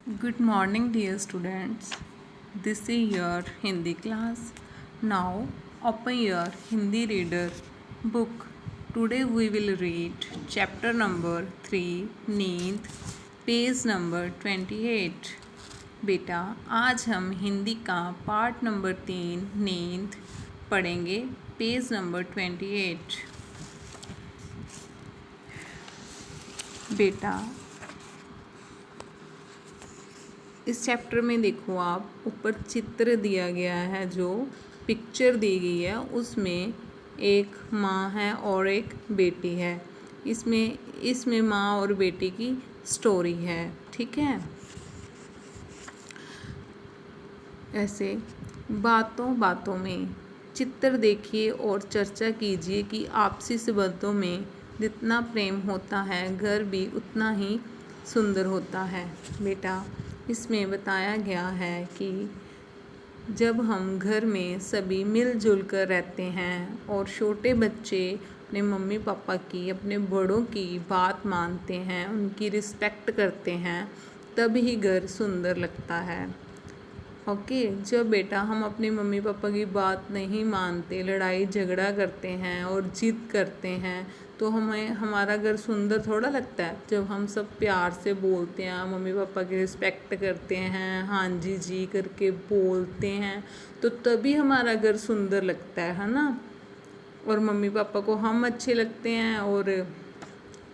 Good morning, dear students. This is your Hindi class. Now, open your Hindi reader book. Today we will read chapter number 3, नींद, page number 28. बेटा, आज हम हिंदी का part number 3, नींद पढ़ेंगे, page number 28. बेटा, इस चैप्टर में देखो, आप ऊपर चित्र दिया गया है, जो पिक्चर दी गई है उसमें एक माँ है और एक बेटी है. इसमें माँ और बेटी की स्टोरी है. ठीक है. ऐसे बातों बातों में चित्र देखिए और चर्चा कीजिए कि आपसी संबंधों में जितना प्रेम होता है, घर भी उतना ही सुंदर होता है. बेटा, इसमें बताया गया है कि जब हम घर में सभी मिलजुल कर रहते हैं और छोटे बच्चे अपने मम्मी पापा की, अपने बड़ों की बात मानते हैं, उनकी रिस्पेक्ट करते हैं, तभी घर सुंदर लगता है. ओके. जब बेटा हम अपने मम्मी पापा की बात नहीं मानते, लड़ाई झगड़ा करते हैं और जिद करते हैं, तो हमारा घर सुंदर थोड़ा लगता है. जब हम सब प्यार से बोलते हैं, मम्मी पापा की रिस्पेक्ट करते हैं, हाँ जी जी करके बोलते हैं, तो तभी हमारा घर सुंदर लगता है ना. और मम्मी पापा को हम अच्छे लगते हैं और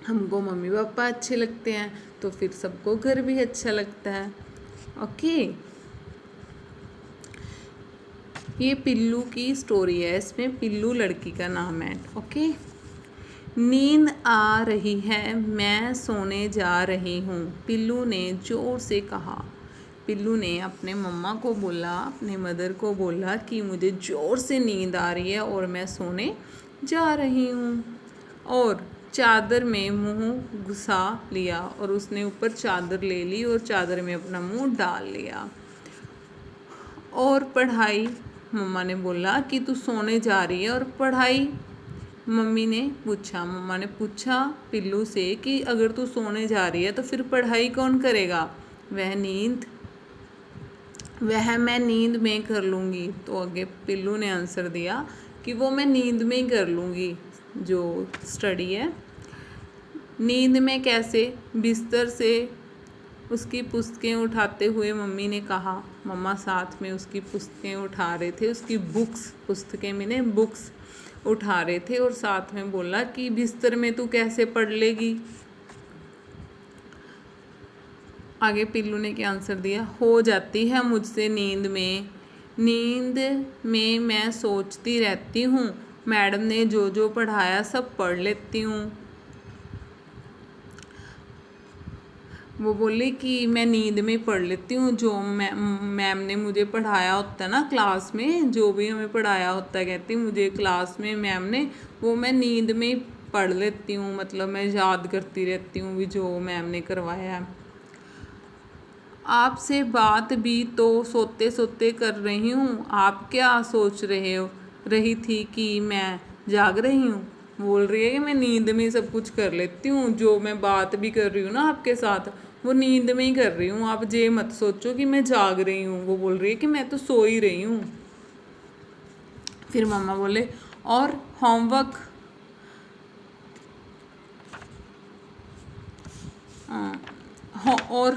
हमको मम्मी पापा अच्छे लगते हैं, तो फिर सबको घर भी अच्छा लगता है. ओके. ये पिल्लू की स्टोरी है. इसमें पिल्लू लड़की का नाम है. ओके. नींद आ रही है, मैं सोने जा रही हूँ, पिल्लू ने ज़ोर से कहा. पिल्लू ने अपने मम्मा को बोला, अपने मदर को बोला कि मुझे ज़ोर से नींद आ रही है और मैं सोने जा रही हूँ. और चादर में मुंह घुसा लिया और उसने ऊपर चादर ले ली और चादर में अपना मुंह डाल लिया. और पढ़ाई, मम्मा ने बोला कि तू सोने जा रही है और पढ़ाई. मम्मा ने पूछा पिल्लू से कि अगर तू सोने जा रही है तो फिर पढ़ाई कौन करेगा. वह मैं नींद में कर लूँगी. तो आगे पिल्लू ने आंसर दिया कि वो मैं नींद में ही कर लूँगी जो स्टडी है. नींद में कैसे. बिस्तर से उसकी पुस्तकें उठाते हुए मम्मी ने कहा. मम्मा साथ में उसकी पुस्तकें उठा रहे थे, उसकी पुस्तकें मैंने बुक्स उठा रहे थे और साथ में बोला कि बिस्तर में तू कैसे पढ़ लेगी. आगे पिल्लू ने क्या आंसर दिया. हो जाती है मुझसे नींद में मैं सोचती रहती हूँ, मैडम ने जो जो पढ़ाया सब पढ़ लेती हूँ. वो बोली कि मैं नींद में पढ़ लेती हूँ, जो मैम ने मुझे पढ़ाया होता है ना क्लास में, जो भी हमें पढ़ाया होता है, कहती मुझे क्लास में मैम ने, वो मैं नींद में पढ़ लेती हूँ. मतलब मैं याद करती रहती हूँ जो मैम ने करवाया है. आपसे बात भी तो सोते सोते कर रही हूँ, आप क्या सोच रही थी कि मैं जाग रही हूँ. बोल रही है कि मैं नींद में सब कुछ कर लेती हूँ, जो मैं बात भी कर रही हूँ ना आपके साथ, वो नींद में ही कर रही हूँ, आप ये मत सोचो कि मैं जाग रही हूँ. वो बोल रही है कि मैं तो सो ही रही हूँ. फिर मम्मा बोले और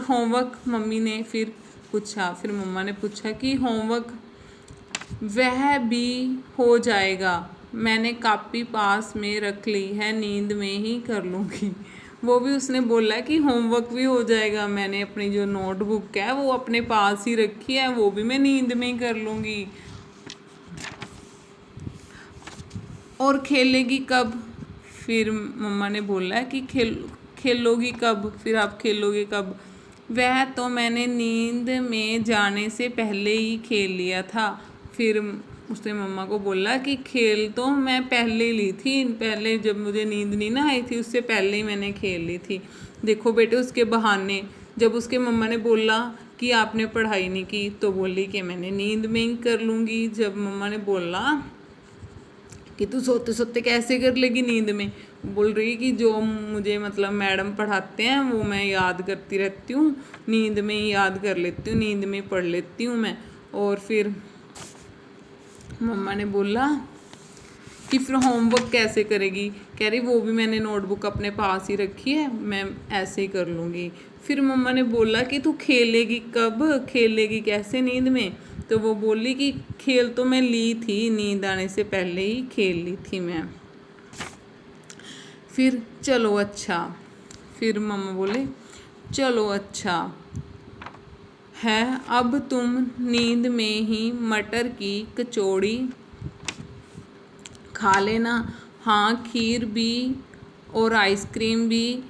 होमवर्क मम्मी ने फिर पूछा. फिर मम्मा ने पूछा कि होमवर्क. वह भी हो जाएगा, मैंने कॉपी पास में रख ली है, नींद में ही कर लूँगी. वो भी उसने बोला कि होमवर्क भी हो जाएगा, मैंने अपनी जो नोटबुक है वो अपने पास ही रखी है, वो भी मैं नींद में ही कर लूँगी. और खेलेगी कब. फिर मम्मा ने बोला कि खेलोगी कब. फिर आप खेलोगे कब. वह तो मैंने नींद में जाने से पहले ही खेल लिया था. फिर उसने मम्मा को बोला कि खेल तो मैं पहले ली थी, पहले जब मुझे नींद नहीं ना आई थी उससे पहले ही मैंने खेल ली थी. देखो बेटे उसके बहाने. जब उसके मम्मा ने बोला कि आपने पढ़ाई नहीं की, तो बोली कि मैंने नींद में ही कर लूँगी. जब मम्मा ने बोला कि तू सोते सोते कैसे कर लेगी नींद में, बोल रही कि जो मुझे मतलब मैडम पढ़ाते हैं वो मैं याद करती रहती हूँ, नींद में ही याद कर लेती हूँ, नींद में पढ़ लेती हूँ मैं। और फिर मम्मा ने बोला कि फिर होमवर्क कैसे करेगी? कह रही वो भी मैंने नोटबुक अपने पास ही रखी है, मैं ऐसे ही कर लूँगी। फिर मम्मा ने बोला कि तू खेलेगी कब, खेलेगी कैसे नींद में? तो वो बोली कि खेल तो मैं ली थी, नींद आने से पहले ही खेल ली थी मैं। फिर चलो अच्छा, फिर मम्मा बोले चलो अच्छा है, अब तुम नींद में ही मटर की कचौड़ी खा लेना, हाँ खीर भी और आइसक्रीम भी,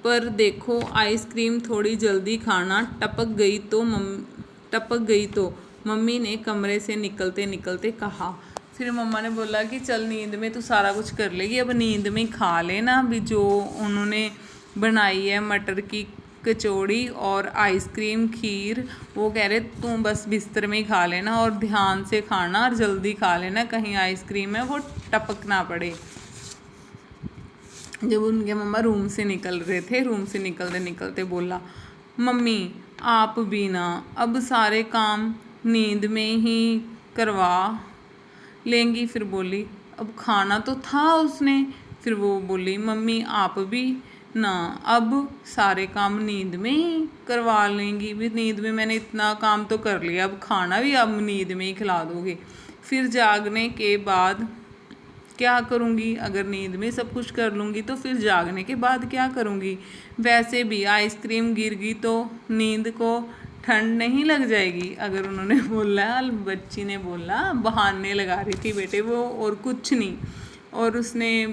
पर देखो आइसक्रीम थोड़ी जल्दी खाना, टपक गई तो मम्मी ने कमरे से निकलते निकलते कहा। फिर मम्मा ने बोला कि चल नींद में तू सारा कुछ कर लेगी, अब नींद में खा लेना अभी जो उन्होंने बनाई है मटर की कचौड़ी और आइसक्रीम खीर, वो कह रहे तू बस बिस्तर में ही खा लेना और ध्यान से खाना और जल्दी खा लेना, कहीं आइसक्रीम है वो टपक ना पड़े। जब उनके मम्मा रूम से निकल रहे थे, रूम से निकलते निकलते बोला मम्मी आप भी ना अब सारे काम नींद में ही करवा लेंगी। फिर बोली अब खाना तो था उसने। फिर वो बोली मम्मी आप भी ना अब सारे काम नींद में ही करवा लेंगी, भी नींद में मैंने इतना काम तो कर लिया, अब खाना भी अब नींद में ही खिला दोगे। फिर जागने के बाद क्या करूँगी? अगर नींद में सब कुछ कर लूँगी तो फिर जागने के बाद क्या करूँगी? वैसे भी आइसक्रीम गिर गई तो नींद को ठंड नहीं लग जाएगी? अगर उन्होंने बोला, बच्ची ने बोला, बहाने लगा रही थी बेटे वो और कुछ नहीं। और उसने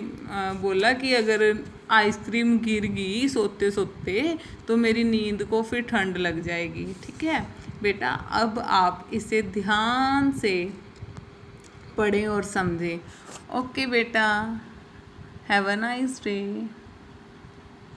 बोला कि अगर आइसक्रीम गिर गई सोते सोते तो मेरी नींद को फिर ठंड लग जाएगी। ठीक है बेटा, अब आप इसे ध्यान से पढ़ें और समझें। ओके बेटा, हैव अ नाइस डे।